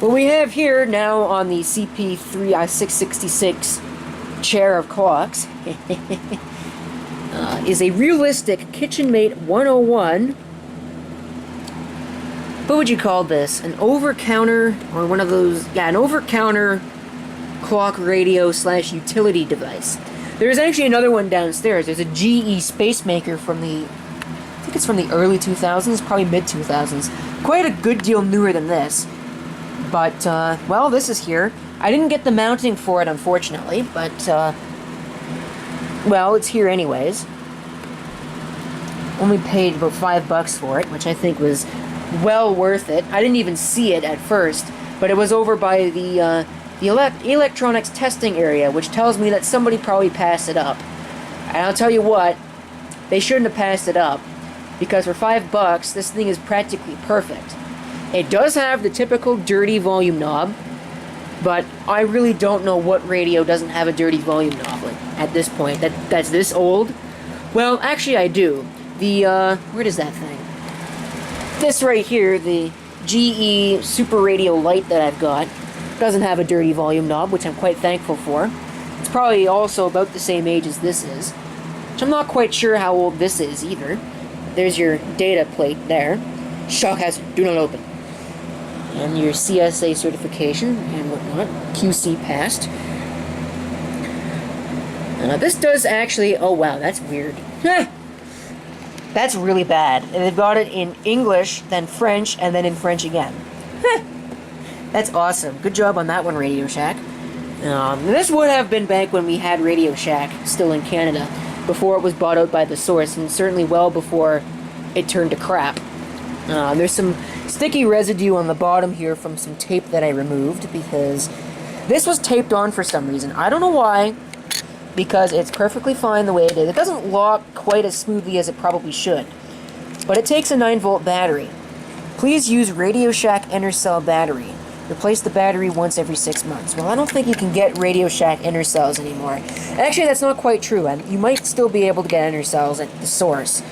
What we have here now on the CP666 chair of clocks is a realistic KitchenMate 101. What would you call this? An over-counter, or one of those, yeah, an over-counter clock radio / utility device. There's actually another one downstairs. There's a GE Spacemaker from the, I think it's from the early 2000s, probably mid-2000s. Quite a good deal newer than this. But, well, this is here. I didn't get the mounting for it, unfortunately, but, well, it's here anyways. Only paid about $5 for it, which I think was well worth it. I didn't even see it at first, but it was over by the electronics testing area, which tells me that somebody probably passed it up. And I'll tell you what, they shouldn't have passed it up, because for $5, this thing is practically perfect. It does have the typical dirty volume knob, but I really don't know what radio doesn't have a dirty volume knob at this point. That's this old. Well, actually I do. Where does that thing? This right here, the GE Super Radio Lite that I've got, doesn't have a dirty volume knob, which I'm quite thankful for. It's probably also about the same age as this is, which I'm not quite sure how old this is either. There's your data plate there. Shock hazard, do not open. And your CSA certification and whatnot. QC passed. This does actually... Oh, wow, that's weird. That's really bad. And they've got it in English, then French, and then in French again. That's awesome. Good job on that one, Radio Shack. This would have been back when we had Radio Shack still in Canada, before it was bought out by The Source, and certainly well before it turned to crap. There's some sticky residue on the bottom here from some tape that I removed, because this was taped on for some reason. I don't know why, because it's perfectly fine the way it is. It doesn't lock quite as smoothly as it probably should, but it takes a 9-volt battery. Please use Radio Shack inner cell battery. Replace the battery once every 6 months. Well, I don't think you can get Radio Shack inner cells anymore. Actually, that's not quite true. You might still be able to get inner cells at The Source.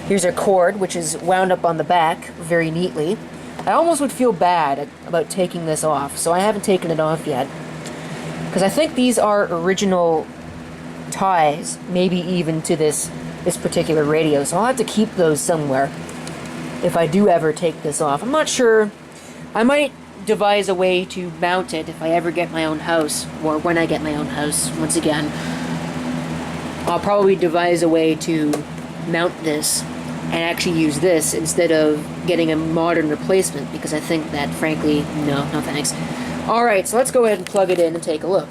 Here's our cord, which is wound up on the back very neatly. I almost would feel bad about taking this off, so I haven't taken it off yet. Because I think these are original ties, maybe even to this particular radio, so I'll have to keep those somewhere if I do ever take this off. I'm not sure. I might devise a way to mount it if I ever get my own house, or when I get my own house, once again. I'll probably devise a way to mount this and actually use this instead of getting a modern replacement, because I think that, frankly, no thanks. Alright, so let's go ahead and plug it in and take a look.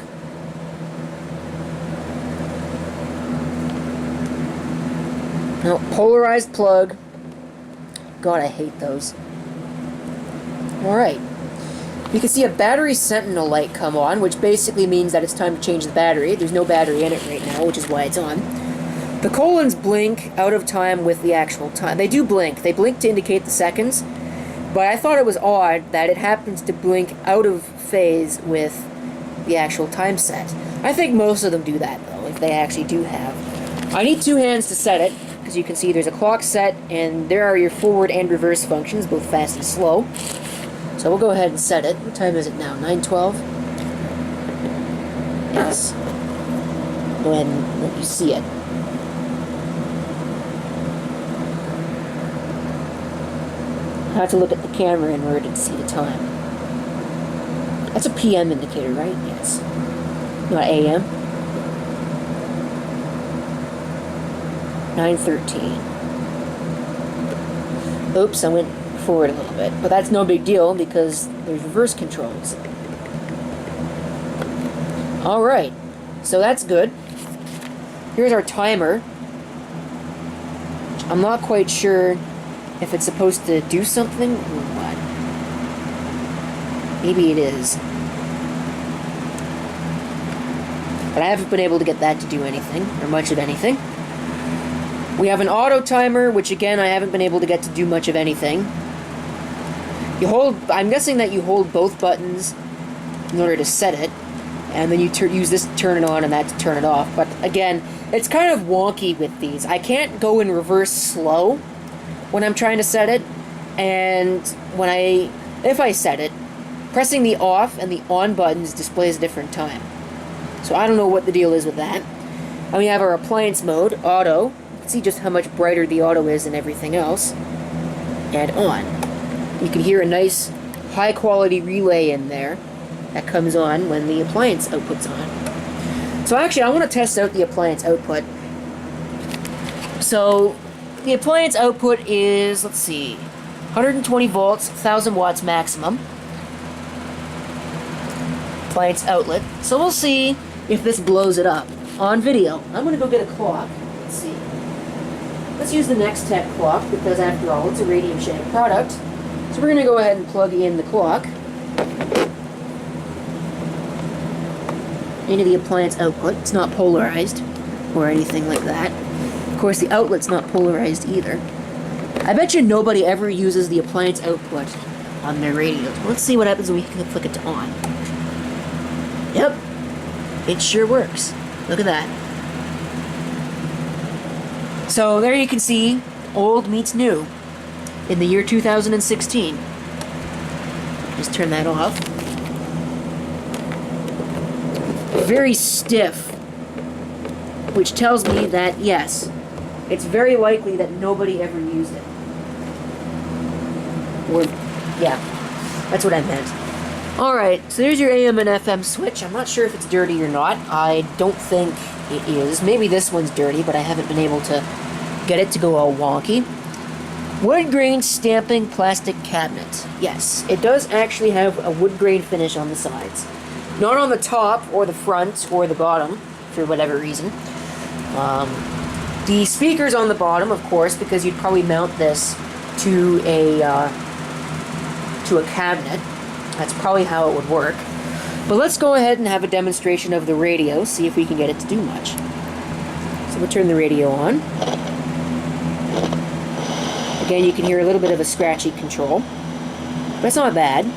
No, polarized plug. God, I hate those. Alright. You can see a battery sentinel light come on, which basically means that it's time to change the battery. There's no battery in it right now, which is why it's on. The colons blink out of time with the actual time. They do blink. They blink to indicate the seconds, but I thought it was odd that it happens to blink out of phase with the actual time set. I think most of them do that, though, if they actually do have. I need 2 hands to set it, because you can see there's a clock set, and there are your forward and reverse functions, both fast and slow. So we'll go ahead and set it. What time is it now? 9:12? Yes. Go ahead and let you see it. I have to look at the camera in order to see the time. That's a PM indicator, right? Yes. Not AM. 9:13. Oops, I went forward a little bit, but that's no big deal because there's reverse controls. Alright, so that's good. Here's our timer. I'm not quite sure if it's supposed to do something or what. Maybe it is. But I haven't been able to get that to do anything, or much of anything. We have an auto timer, which again I haven't been able to get to do much of anything. I'm guessing that you hold both buttons in order to set it, and then you use this to turn it on and that to turn it off. But again, it's kind of wonky with these. I can't go in reverse slow when I'm trying to set it, and if I set it pressing the off and the on buttons displays a different time. So I don't know what the deal is with that. And we have our appliance mode, auto. You can see just how much brighter the auto is than everything else. And on. You can hear a nice high quality relay in there that comes on when the appliance output's on. So actually I want to test out the appliance output. So the appliance output is, let's see, 120 volts, 1000 watts maximum. Appliance outlet. So we'll see if this blows it up on video. I'm going to go get a clock. Let's see. Let's use the Nextech clock because after all it's a Radio Shack product. So we're going to go ahead and plug in the clock into the appliance output. It's not polarized or anything like that. Of course, the outlet's not polarized either. I bet you nobody ever uses the appliance output on their radios. Let's see what happens when we click it to on. Yep, it sure works. Look at that. So there you can see old meets new in the year 2016. Just turn that off. Very stiff, which tells me that yes, it's very likely that nobody ever used it. Or, yeah, that's what I meant. Alright, so there's your AM and FM switch. I'm not sure if it's dirty or not. I don't think it is. Maybe this one's dirty, but I haven't been able to get it to go all wonky. Wood grain stamping plastic cabinet. Yes, it does actually have a wood grain finish on the sides. Not on the top, or the front, or the bottom, for whatever reason. The speaker's on the bottom, of course, because you'd probably mount this to a cabinet. That's probably how it would work. But let's go ahead and have a demonstration of the radio, see if we can get it to do much. So we'll turn the radio on. Again, you can hear a little bit of a scratchy control, but it's not bad.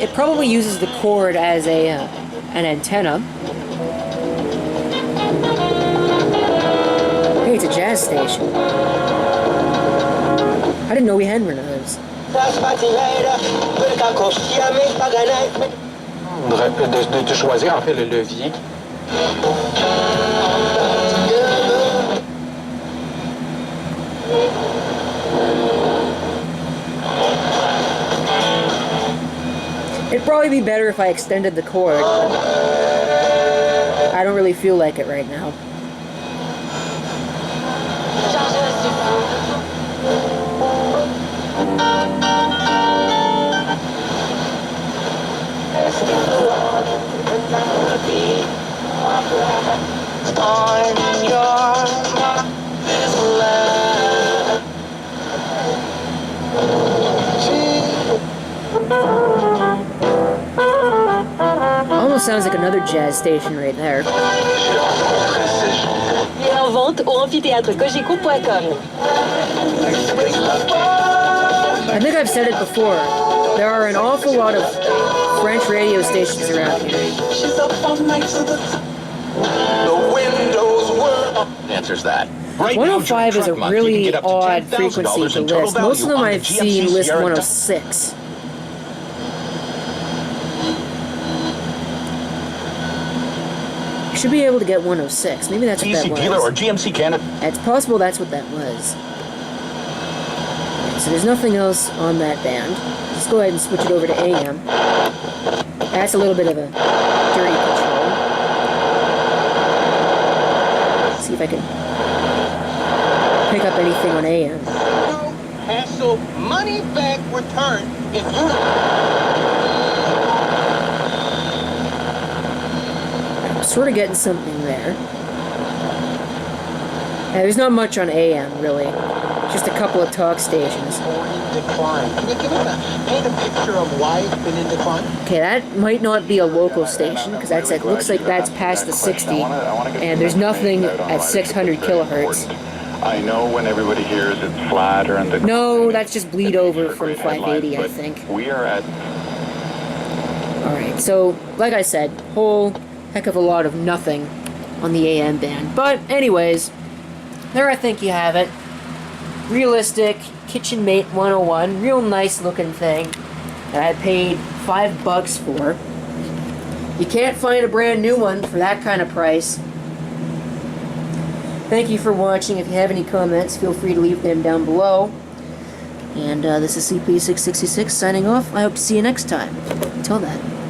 It probably uses the cord as an antenna. Hey, it's a jazz station. I didn't know we had one of those. De choisir en fait le levier. It'd probably be better if I extended the cord. I don't really feel like it right now. Almost sounds like another jazz station right there. En vente au amphithéâtrecogeco.com. I think I've said it before. There are an awful lot of French radio stations around here. Answers that. 105 is a really odd frequency to list. Most of them I've seen list 106. You should be able to get 106. Maybe that's what that was. Dealer or GMC Canada. It's possible that's what that was. So there's nothing else on that band. Let's go ahead and switch it over to AM. That's a little bit of a dirty control. Let's see if I can pick up anything on AM. Hassle money back return if you. I'm sort of getting something there. Yeah, there's not much on AM, really. Just a couple of talk stations. Decline. Can you give us paint a picture of why it's been in decline? Okay, that might not be a local station, because that's it looks like that's past the 60, and there's nothing at 600 kilohertz. I know when everybody hears it's flat or in the... No, that's just bleed over from 580, I think. We are at... Alright, so, like I said, whole heck of a lot of nothing on the AM band. But, anyways, there I think you have it. Realistic KitchenMate 101. Real nice looking thing that I paid $5 for. You can't find a brand new one for that kind of price. Thank you for watching. If you have any comments, feel free to leave them down below. And this is CP666 signing off. I hope to see you next time. Until then.